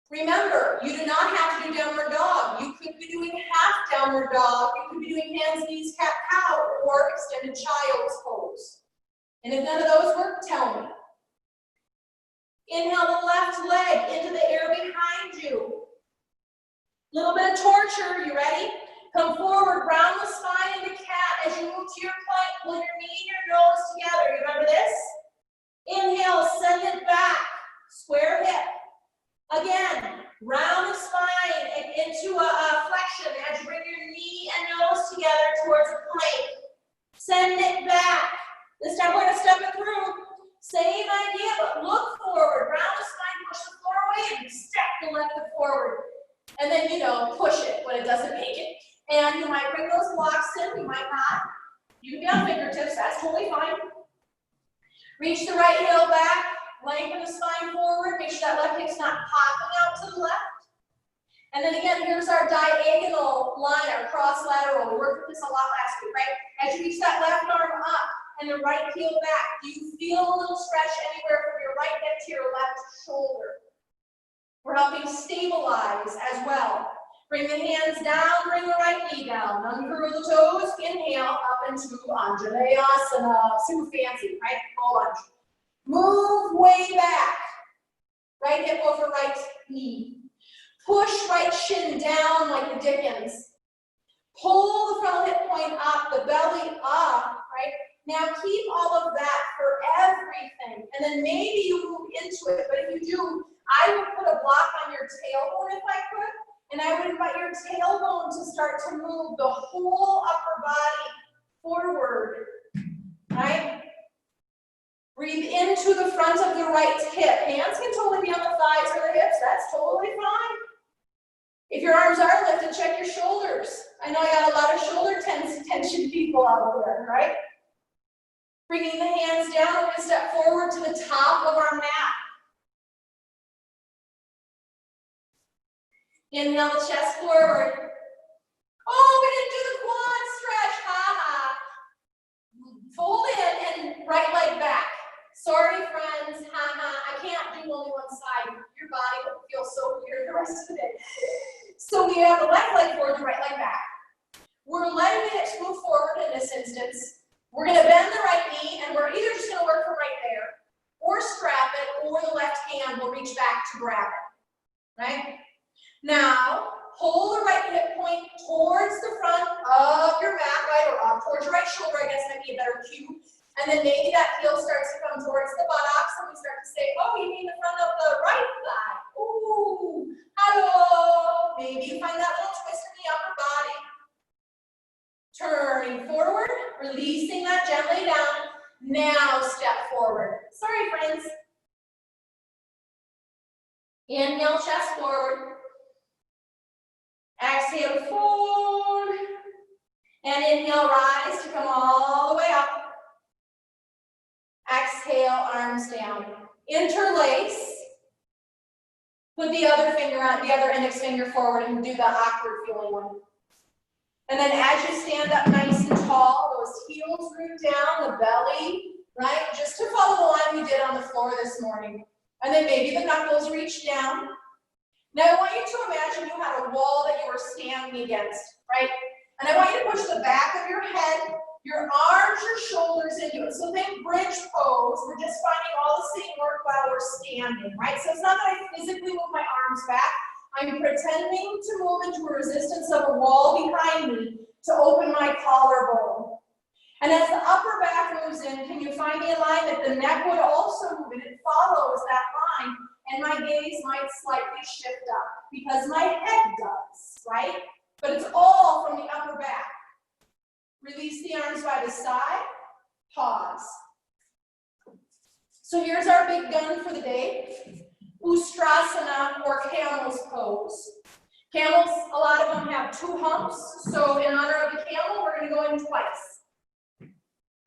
Remember, you do not have to do downward dog. You could be doing half downward dog. You could be doing hands, knees, cat, cow, or extended child's pose. And if none of those work, tell me. Inhale the left leg into the air behind you. Little bit of torture, you ready? Come forward, round the spine into cat. As you move to your plank, pull your knee and your nose together. You remember this? Inhale, send it back, square hip. Again, round the spine and into a flexion as you bring your knee and nose together towards a plank. Send it back. This time we're going to step it through. Same idea, but look forward. Round the spine, push the floor away, and step the left foot forward. And then, push it when it doesn't make it. And you might bring those blocks in, you might not. You can be on fingertips, that's totally fine. Reach the right heel back, lengthen the spine forward, make sure that left hip's not popping out to the left. And then again, here's our diagonal line, our cross lateral. We worked with this a lot last week, right? As you reach that left arm up and the right heel back, do you feel a little stretch anywhere from your right hip to your left shoulder? We're helping stabilize as well. Bring the hands down, bring the right knee down. Uncurl the toes, inhale up into Anjaneyasana. Super fancy, right? Full lunge. Move way back. Right hip over right knee. Push right shin down like the Dickens. Pull the frontal hip point up, the belly up, right? Now keep all of that for everything. And then maybe you move into it, but if you do, I would put a block on your tailbone if I could, and I would invite your tailbone to start to move the whole upper body forward, right? Breathe into the front of the right hip. Hands can totally be on the thighs or the hips, that's totally fine. If your arms are lifted, check your shoulders. I know I got a lot of shoulder tension people out there, right? Bringing the hands down, we're going to step forward to the top of our mat. Inhale the chest forward. Oh, we didn't do the quad stretch, ha-ha. Fold in and right leg back. Sorry, friends, ha-ha, I can't do only one side. Your body will feel so weird the rest of the day. So we have the left leg forward, the right leg back. We're letting it move forward in this instance. We're going to bend the right knee, and we're either just going to work from right there, or strap it, or the left hand will reach back to grab it, right? Now, pull the right hip point towards the front of your mat, right, or up towards your right shoulder, I guess might be a better cue. And then maybe that heel starts to come towards the buttocks, and we start to say, oh, you mean the front of the right thigh. Ooh, hello. Maybe you find that little twist in the upper body. Turning forward, releasing that gently down. Now step forward. Sorry, friends. Inhale, chest forward. Exhale, forward. And inhale, rise to come all the way up. Exhale, arms down. Interlace. Put the other finger on, the other index finger forward and do the awkward feeling one. And then as you stand up nice and tall, those heels root down, the belly, right? Just to follow the line we did on the floor this morning. And then maybe the knuckles reach down. Now I want you to imagine you had a wall that you were standing against, right? And I want you to push the back of your head, your arms, your shoulders into it. So think bridge pose. We're just finding all the same work while we're standing, right? So it's not that I physically move my arms back. I'm pretending to move into a resistance of a wall behind me to open my collarbone. And as the upper back moves in, can you find the alignment? The neck would also move, and it follows that line, and my gaze might slightly shift up because my head does, right? But it's all from the upper back. Release the arms by the side, pause. So here's our big gun for the day. Ustrasana, or Camel's Pose. Camels, a lot of them have 2 humps, so in honor of the camel, we're going to go in twice.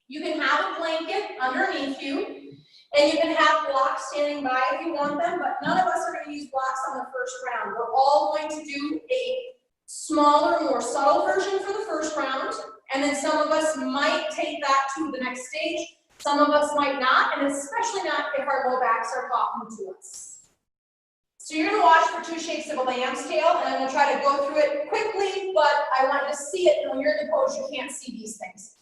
You can have a blanket underneath you, and you can have blocks standing by if you want them, but none of us are going to use blocks on the first round. We're all going to do a smaller, more subtle version for the first round, and then some of us might take that to the next stage, some of us might not, and especially not if our low backs are talking to us. So you're going to watch for 2 shakes of a lamb's tail, and I'm going to try to go through it quickly, but I want you to see it. When you're in the pose, you can't see these things.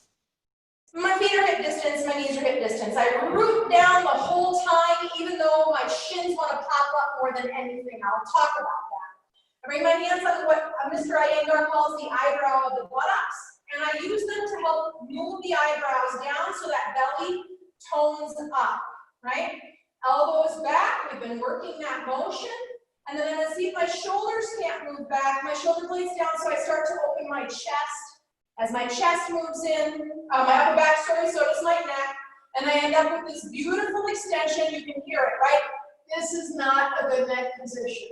My feet are hip distance, my knees are hip distance. I root down the whole time, even though my shins want to pop up more than anything. I'll talk about that. I bring my hands on what Mr. Iyengar calls the eyebrow of the buttocks, and I use them to help move the eyebrows down so that belly tones up, right? Elbows back, we've been working that motion. And then I'm going to see if my shoulders can't move back. My shoulder blades down, so I start to open my chest. As my chest moves in, my upper back, so does my neck. And I end up with this beautiful extension. You can hear it, right? This is not a good neck position.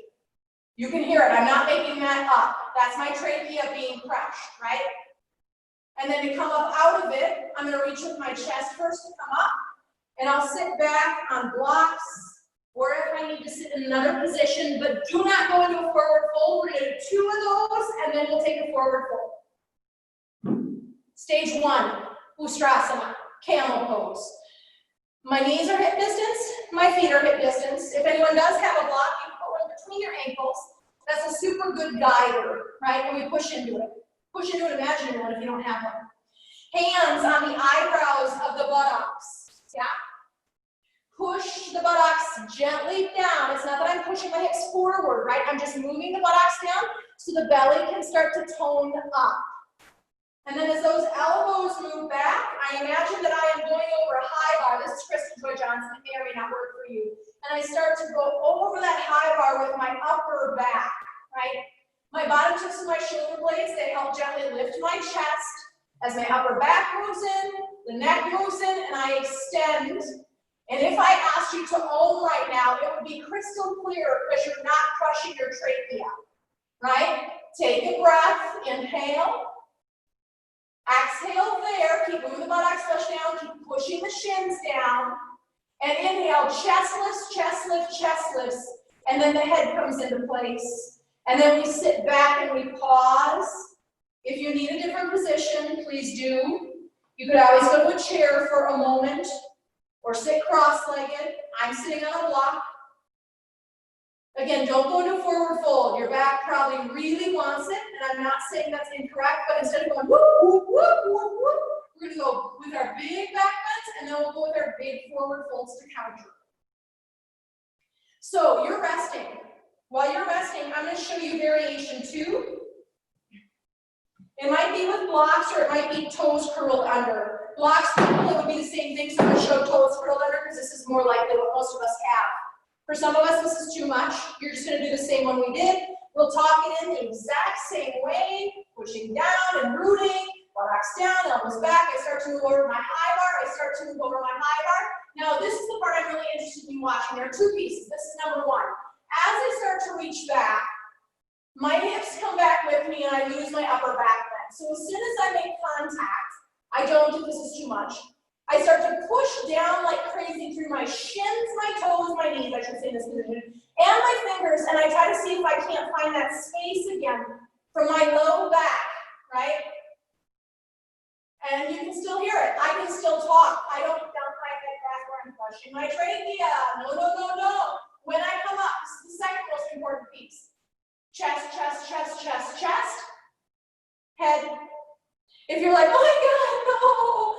You can hear it. I'm not making that up. That's my trachea being crushed, right? And then to come up out of it, I'm going to reach with my chest first to come up. And I'll sit back on blocks, or if I need to sit in another position, but do not go into a forward fold. We're going to do 2 of those, and then we'll take a forward fold. Stage 1, Ustrasana, Camel Pose. My knees are hip distance, my feet are hip distance. If anyone does have a block, you put one between your ankles. That's a super good guider, right? And we push into it. Push into an imaginary one if you don't have one. Hands on the eyebrows of the buttocks. Yeah? push the buttocks gently down. It's not that I'm pushing my hips forward, right? I'm just moving the buttocks down so the belly can start to tone up. And then as those elbows move back, I imagine that I am going over a high bar. This is CJoy Johnson. It may or may not work for you. And I start to go over that high bar with my upper back, right? My bottom tips of my shoulder blades, they help gently lift my chest. As my upper back moves in, the neck moves in, and I extend. And if I asked you to own right now, it would be crystal clear because you're not crushing your trachea, right? Take a breath, inhale. Exhale there, keep moving the buttocks flush down, keep pushing the shins down. And inhale, chest lifts, chest lifts, chest lifts. And then the head comes into place. And then we sit back and we pause. If you need a different position, please do. You could always go to a chair for a moment or sit cross-legged. I'm sitting on a block. Again, don't go into a forward fold. Your back probably really wants it, and I'm not saying that's incorrect, but instead of going whoop, whoop, whoop, whoop, whoop, we're going to go with our big back bends, and then we'll go with our big forward folds to counter. So you're resting. While you're resting, I'm going to show you variation 2. It might be with blocks, or it might be toes curled under. Blocks, it would be the same thing, so I'm going to show toes curled under because this is more likely what most of us have. For some of us, this is too much. You're just going to do the same one we did. We'll talk it in the exact same way, pushing down and rooting, buttocks down, elbows back. I start to move over my high bar. I start to move over my high bar. Now, this is the part I'm really interested in watching. There are 2 pieces. This is number 1. As I start to reach back, my hips come back with me and I lose my upper back bend. So as soon as I make contact, I don't do this is too much. I start to push down like crazy through my shins, my toes, my knees, I should say in this position, and my fingers, and I try to see if I can't find that space again from my low back, right? And you can still hear it. I can still talk. I don't dump my head back where I'm crushing my trachea. No, no, no, no. When I come up, this is the second most important piece. Chest, chest, chest, chest, chest. Head. If you're like, oh my God, no.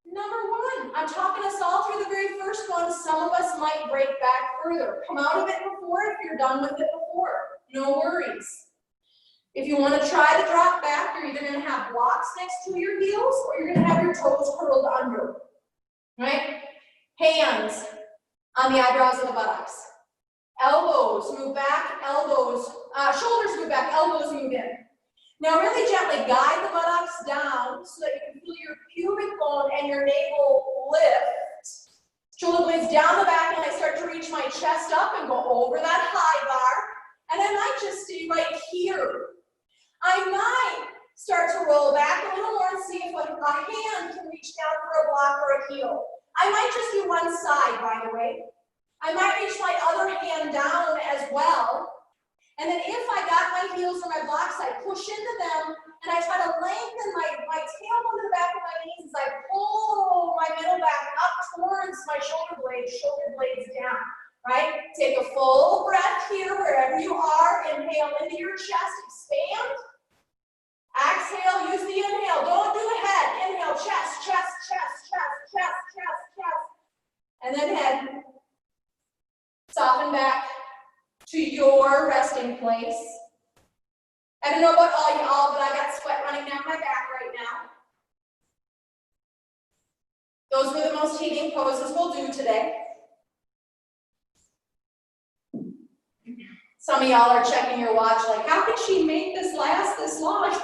Number 1, I'm talking us all through the very first one. Some of us might break back further. Come out of it before if you're done with it before. No worries. If you want to try to drop back, you're either going to have blocks next to your heels or you're going to have your toes curled under. Right? Hands on the eyebrows of the buttocks. Elbows move back, elbows, shoulders move back, elbows move in. Now really gently guide the buttocks down so that you can feel your pubic bone and your navel lift. Shoulder blades down the back, and I start to reach my chest up and go over that high bar. And I might just stay right here. I might start to roll back a little more and see if a hand can reach down for a block or a heel. I might just do one side, by the way. I might reach my other hand down as well. And then if I got my heels or my blocks, I push into them and I try to lengthen my tailbone to the back of my knees as I pull my middle back up towards my shoulder blades down, right? Take a full breath here wherever you are. Inhale into your chest, expand. Exhale, use the inhale. Don't do a head. Inhale, chest, chest, chest, chest, chest, chest, chest. And then head. Soften back to your resting place. I don't know about all y'all, but I got sweat running down my back right now. Those were the most heating poses we'll do today. Some of y'all are checking your watch like, how could she make this last this long?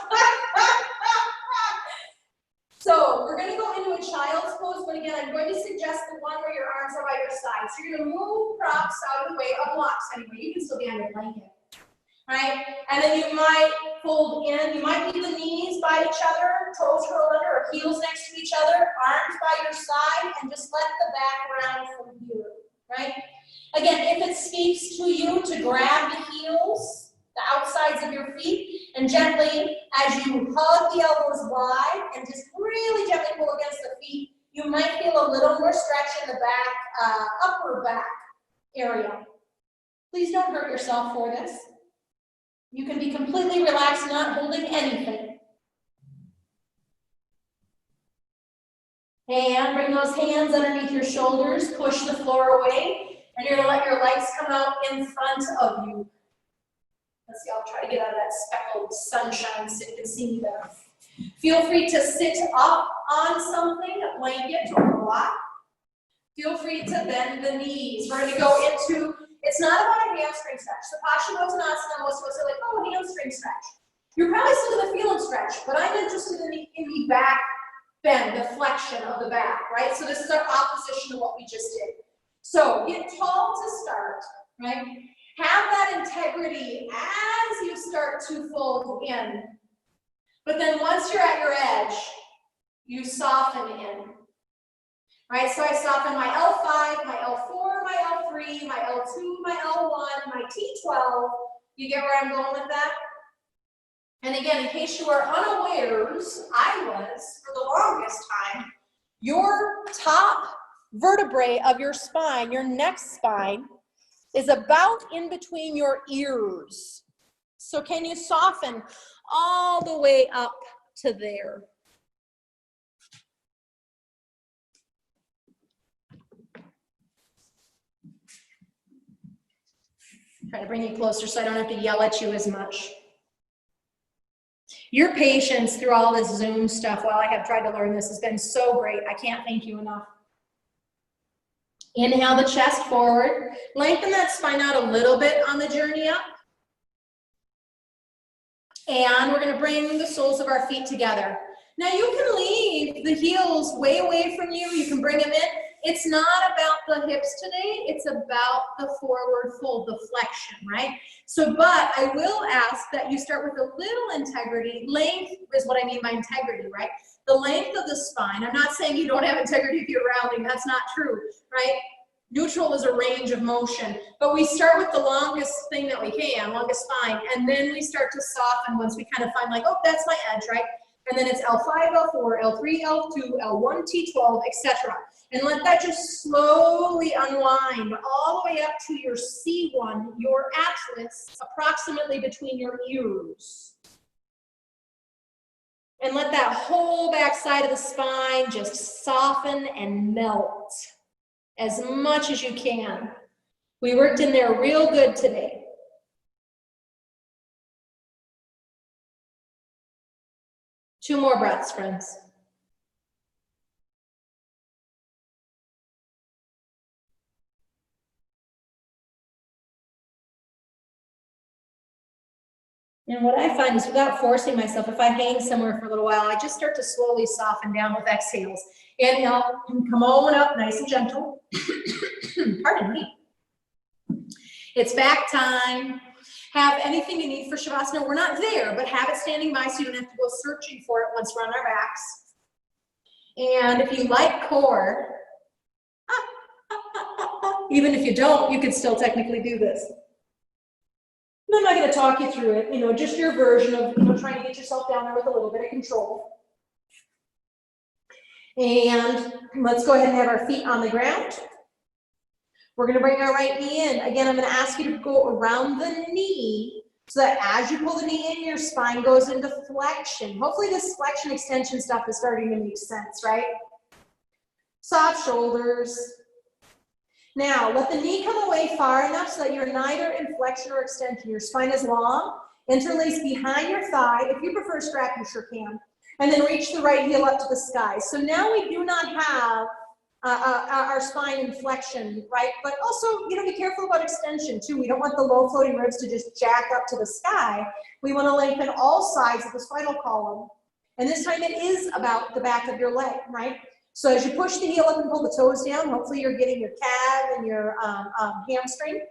So we're going to go into a child's pose, but again, I'm going to suggest the one where your arms are by your side. So you're going to move props out of the way of blocks anyway. You can still be on your blanket, right? And then you might fold in. You might leave the knees by each other, toes curled under, or heels next to each other, arms by your side, and just let the back round from here, right? Again, if it speaks to you to grab the heels, the outsides of your feet, and gently, as you hug the elbows wide and just really gently pull against the feet, you might feel a little more stretch in the back, upper back area. Please don't hurt yourself for this. You can be completely relaxed, not holding anything. And bring those hands underneath your shoulders, push the floor away, and you're gonna let your legs come out in front of you. Let's see, I'll try to get out of that speckled sunshine so you can see me better. Feel free to sit up on something, a blanket or a block. Feel free to bend the knees. We're gonna go into, it's not about a hamstring stretch. So Paschimottanasana, most of us are like, oh, hamstring stretch. You're probably still gonna feel a stretch, but I'm interested in the back bend, the flexion of the back, right? So this is our opposition to what we just did. So get tall to start, right? Have that integrity as you start to fold in. But then once you're at your edge, you soften in. Right, so I soften my L5, my L4, my L3, my L2, my L1, my T12. You get where I'm going with that? And again, in case you are unawares, I was, for the longest time, your top vertebrae of your spine, your neck spine, is about in between your ears. So can you soften all the way up to there? Try to bring you closer so I don't have to yell at you as much. Your patience through all this Zoom stuff while I have tried to learn this has been so great. I can't thank you enough. Inhale the chest forward. Lengthen that spine out a little bit on the journey up. And we're going to bring the soles of our feet together. Now you can leave the heels way away from you. You can bring them in. It's not about the hips today. It's about the forward fold, the flexion, right? So, but I will ask that you start with a little integrity. Length is what I mean by integrity, right? The length of the spine. I'm not saying you don't have integrity if you're rounding. That's not true, right? Neutral is a range of motion, but we start with the longest thing that we can, longest spine, and then we start to soften once we kind of find like, oh, that's my edge, right? And then it's L5, L4, L3, L2, L1, T12, etc. And let that just slowly unwind all the way up to your C1, your atlas, approximately between your ears. And let that whole back side of the spine just soften and melt as much as you can. We worked in there real good today. Two more breaths, friends. And what I find is without forcing myself, if I hang somewhere for a little while, I just start to slowly soften down with exhales. Inhale, come on up, nice and gentle. Pardon me. It's back time. Have anything you need for Shavasana. We're not there, but have it standing by so you don't have to go searching for it once we're on our backs. And if you like core, even if you don't, you can still technically do this. I'm not going to talk you through it, just your version of, trying to get yourself down there with a little bit of control. And let's go ahead and have our feet on the ground. We're going to bring our right knee in. Again, I'm going to ask you to go around the knee so that as you pull the knee in, your spine goes into flexion. Hopefully this flexion extension stuff is starting to make sense, right? Soft shoulders. Now, let the knee come away far enough so that you're neither in flexion or extension. Your spine is long, interlace behind your thigh. If you prefer strap, you sure can. And then reach the right heel up to the sky. So now we do not have our spine in flexion, right? But also, be careful about extension too. We don't want the low floating ribs to just jack up to the sky. We want to lengthen all sides of the spinal column. And this time it is about the back of your leg, right? So as you push the heel up and pull the toes down, hopefully you're getting your calf and your hamstring.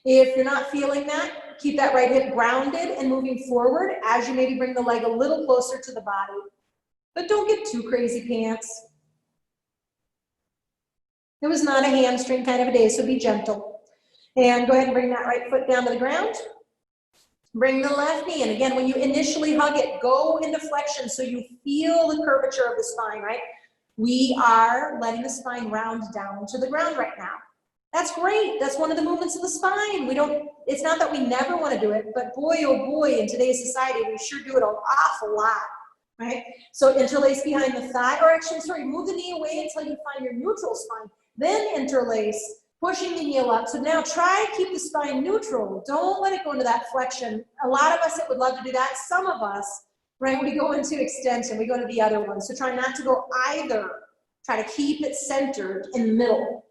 If you're not feeling that, keep that right hip grounded and moving forward as you maybe bring the leg a little closer to the body. But don't get too crazy pants. It was not a hamstring kind of a day, so be gentle. And go ahead and bring that right foot down to the ground. Bring the left knee in. Again, when you initially hug it, go into flexion so you feel the curvature of the spine, right? We are letting the spine round down to the ground right now. That's great. That's one of the movements of the spine. It's not that we never want to do it, but boy, oh boy, in today's society, we sure do it an awful lot. right? So interlace behind the thigh, or actually, sorry, move the knee away until you find your neutral spine. Then interlace, pushing the heel up. So now try to keep the spine neutral. Don't let it go into that flexion. A lot of us that would love to do that. Some of us, right, we go into extension, we go to the other one. So try not to go either. Try to keep it centered in the middle.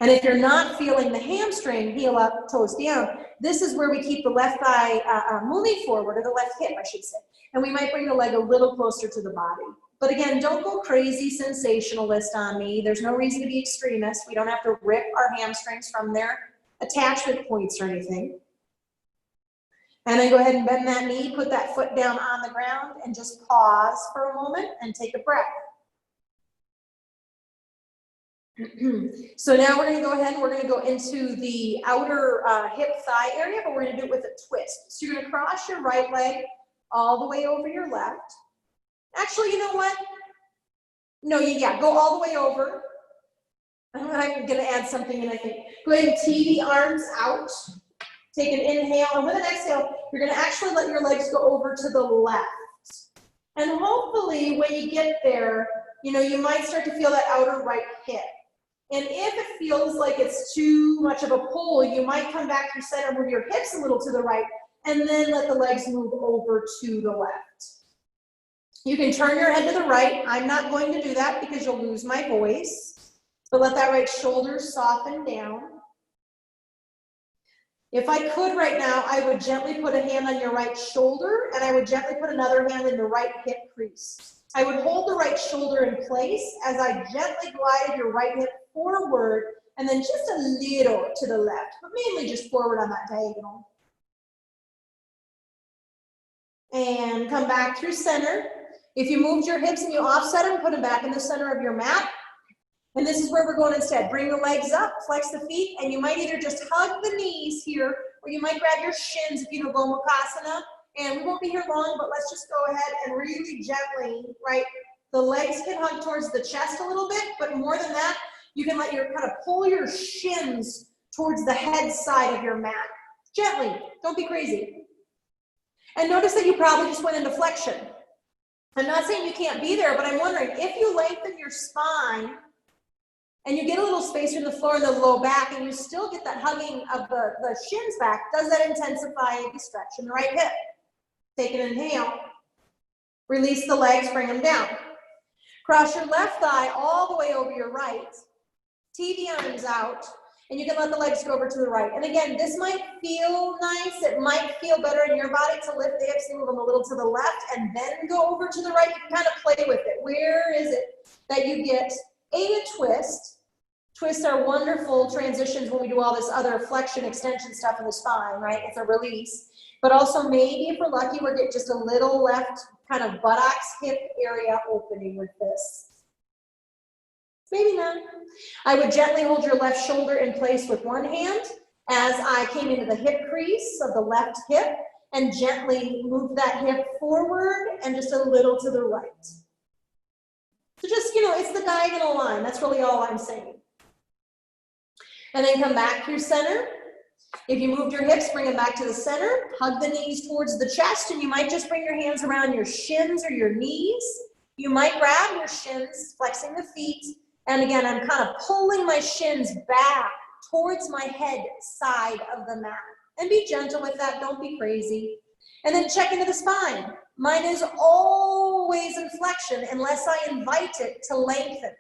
And if you're not feeling the hamstring, heel up, toes down, this is where we keep the left thigh moving forward, or the left hip, I should say. And we might bring the leg a little closer to the body. But again, don't go crazy sensationalist on me. There's no reason to be extremist. We don't have to rip our hamstrings from their attachment points or anything. And then go ahead and bend that knee, put that foot down on the ground, and just pause for a moment and take a breath. So now we're going to go ahead and we're going to go into the outer hip thigh area, but we're going to do it with a twist. So you're going to cross your right leg all the way over your left. Actually, you know what? No, yeah, go all the way over. I'm going to add something in, I think. Go ahead and tee the arms out. Take an inhale, and with an exhale, you're going to actually let your legs go over to the left. And hopefully, when you get there, you know, you might start to feel that outer right hip. And if it feels like it's too much of a pull, you might come back to center, move your hips a little to the right, and then let the legs move over to the left. You can turn your head to the right. I'm not going to do that because you'll lose my voice. So let that right shoulder soften down. If I could right now, I would gently put a hand on your right shoulder, and I would gently put another hand in the right hip crease. I would hold the right shoulder in place as I gently glided your right hip forward, and then just a little to the left, but mainly just forward on that diagonal. And come back through center. If you moved your hips and you offset them, put them back in the center of your mat. And this is where we're going instead. Bring the legs up, flex the feet, and you might either just hug the knees here, or you might grab your shins if you know Gomukhasana. And we won't be here long, but let's just go ahead and really gently, right? The legs can hug towards the chest a little bit, but more than that, you can let your kind of pull your shins towards the head side of your mat. Gently, don't be crazy. And notice that you probably just went into flexion. I'm not saying you can't be there, but I'm wondering if you lengthen your spine and you get a little space from the floor in the low back and you still get that hugging of the shins back, does that intensify the stretch in the right hip? Take an inhale. Release the legs, bring them down. Cross your left thigh all the way over your right. Tee the arms out, and you can let the legs go over to the right. And again, this might feel nice. It might feel better in your body to lift the hips and move them a little to the left and then go over to the right. You can kind of play with it. Where is it that you get a twist? Twists are wonderful transitions when we do all this other flexion, extension stuff in the spine, right? It's a release. But also maybe if we're lucky, we'll get just a little left kind of buttocks, hip area opening with this. Maybe not. I would gently hold your left shoulder in place with one hand as I came into the hip crease of the left hip and gently move that hip forward and just a little to the right. So just, you know, it's the diagonal line. That's really all I'm saying. And then come back through center. If you moved your hips, bring them back to the center. Hug the knees towards the chest, and you might just bring your hands around your shins or your knees. You might grab your shins, flexing the feet. And again, I'm kind of pulling my shins back towards my head side of the mat. And be gentle with that. Don't be crazy. And then check into the spine. Mine is always in flexion unless I invite it to lengthen.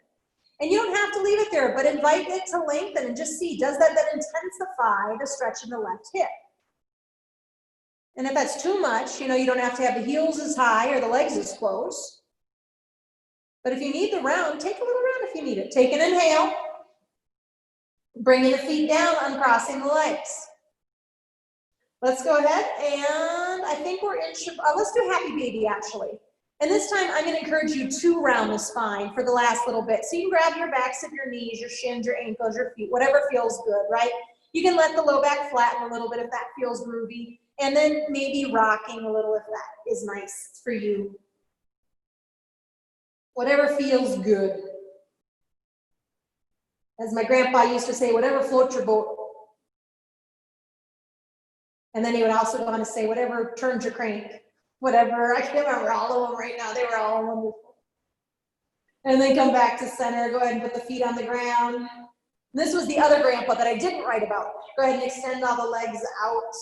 And you don't have to leave it there, but invite it to lengthen and just see, does that then intensify the stretch in the left hip? And if that's too much, you know, you don't have to have the heels as high or the legs as close. But if you need the round, take a little round if you need it. Take an inhale. Bringing the feet down, uncrossing the legs. Let's go ahead and I think we're in, let's do happy baby actually. And this time I'm going to encourage you to round the spine for the last little bit. So you can grab your backs of your knees, your shins, your ankles, your feet, whatever feels good, right? You can let the low back flatten a little bit if that feels groovy. And then maybe rocking a little if that is nice for you. Whatever feels good. As my grandpa used to say, whatever floats your boat. And then he would also go on to say, whatever turns your crank. whatever. I can't remember all of them right now. They were all wonderful. And then come back to center. Go ahead and put the feet on the ground. This was the other grandpa that I didn't write about. Go ahead and extend all the legs out.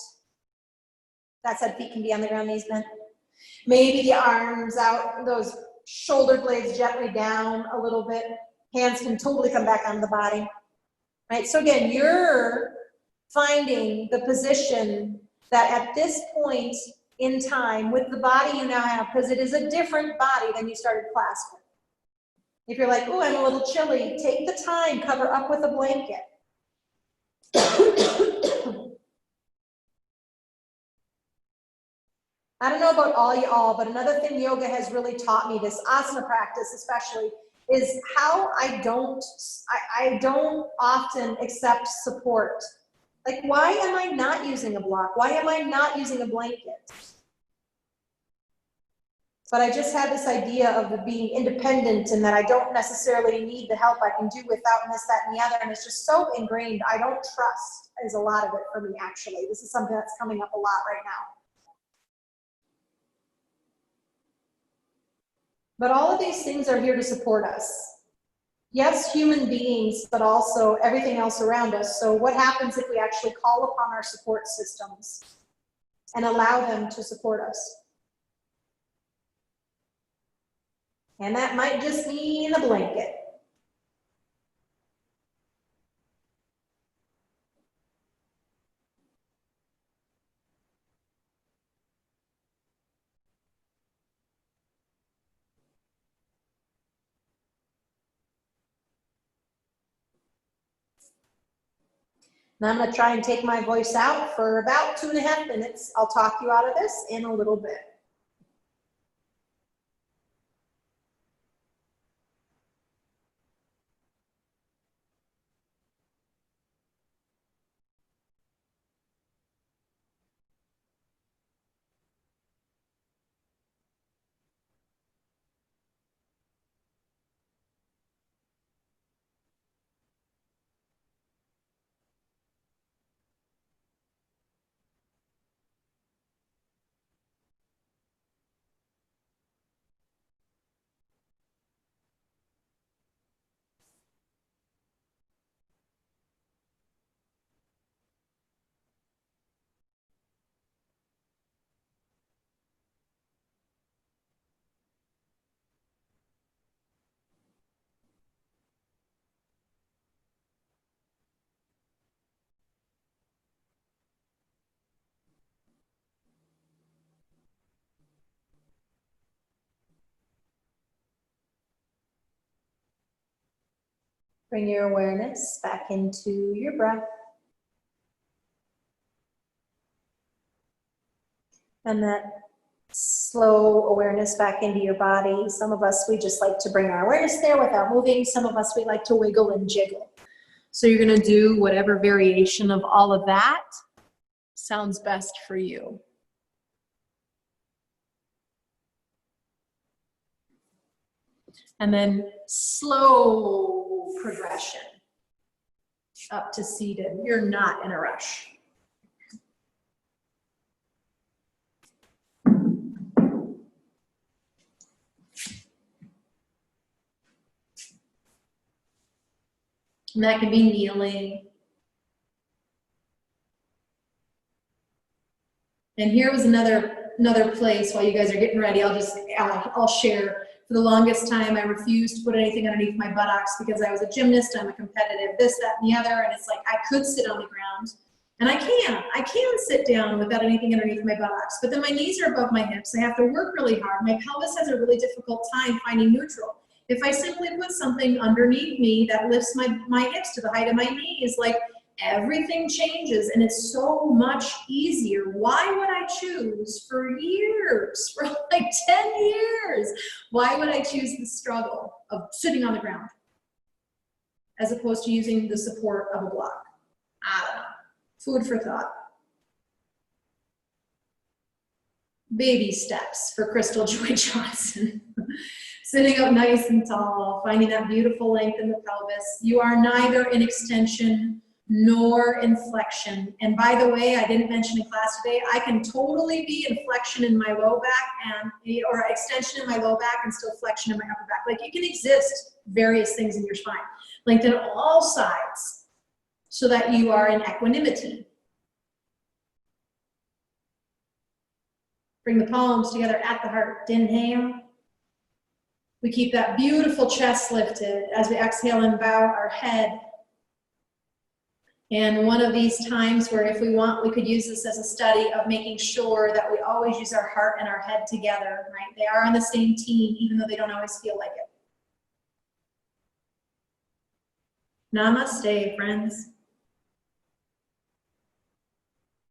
That said, feet can be on the ground, knees bent. Maybe the arms out, those shoulder blades gently down a little bit. Hands can totally come back onto the body. Right, so again, you're finding the position that at this point in time, with the body you now have, because it is a different body than you started class with. If you're like, oh, I'm a little chilly, take the time, cover up with a blanket. I don't know about all y'all, but another thing yoga has really taught me, this asana practice especially, is how I don't often accept support. Like, why am I not using a block? Why am I not using a blanket? But I just had this idea of being independent and that I don't necessarily need the help. I can do without this, that, and the other. And it's just so ingrained. I don't trust is a lot of it for me, actually. This is something that's coming up a lot right now. But all of these things are here to support us. Yes, human beings, but also everything else around us. So what happens if we actually call upon our support systems and allow them to support us? And that might just mean a blanket. And I'm going to try and take my voice out for about 2.5 minutes. I'll talk you out of this in a little bit. Bring your awareness back into your breath. And that slow awareness back into your body. Some of us, we just like to bring our awareness there without moving. Some of us, we like to wiggle and jiggle. So you're going to do whatever variation of all of that sounds best for you. And then slow progression up to seated. You're not in a rush. And that can be kneeling. And here was another place while you guys are getting ready. I'll share. For the longest time, I refused to put anything underneath my buttocks because I was a gymnast, I'm a competitive, this, that, and the other, and it's like I could sit on the ground, and I can sit down without anything underneath my buttocks, but then my knees are above my hips, I have to work really hard, my pelvis has a really difficult time finding neutral. If I simply put something underneath me that lifts my hips to the height of my knees, like, everything changes and it's so much easier. Why would I choose for years, for like 10 years, why would I choose the struggle of sitting on the ground as opposed to using the support of a block? I don't know. Food for thought. Baby steps for Crystal Joy Johnson. Sitting up nice and tall, finding that beautiful length in the pelvis. You are neither in extension nor in flexion. And by the way, I didn't mention in class today, I can totally be in flexion in my low back and, or extension in my low back and still flexion in my upper back. Like you can exist various things in your spine. Lengthen all sides so that you are in equanimity. Bring the palms together at the heart. Inhale. We keep that beautiful chest lifted as we exhale and bow our head. And one of these times where if we want, we could use this as a study of making sure that we always use our heart and our head together, right? They are on the same team, even though they don't always feel like it. Namaste, friends.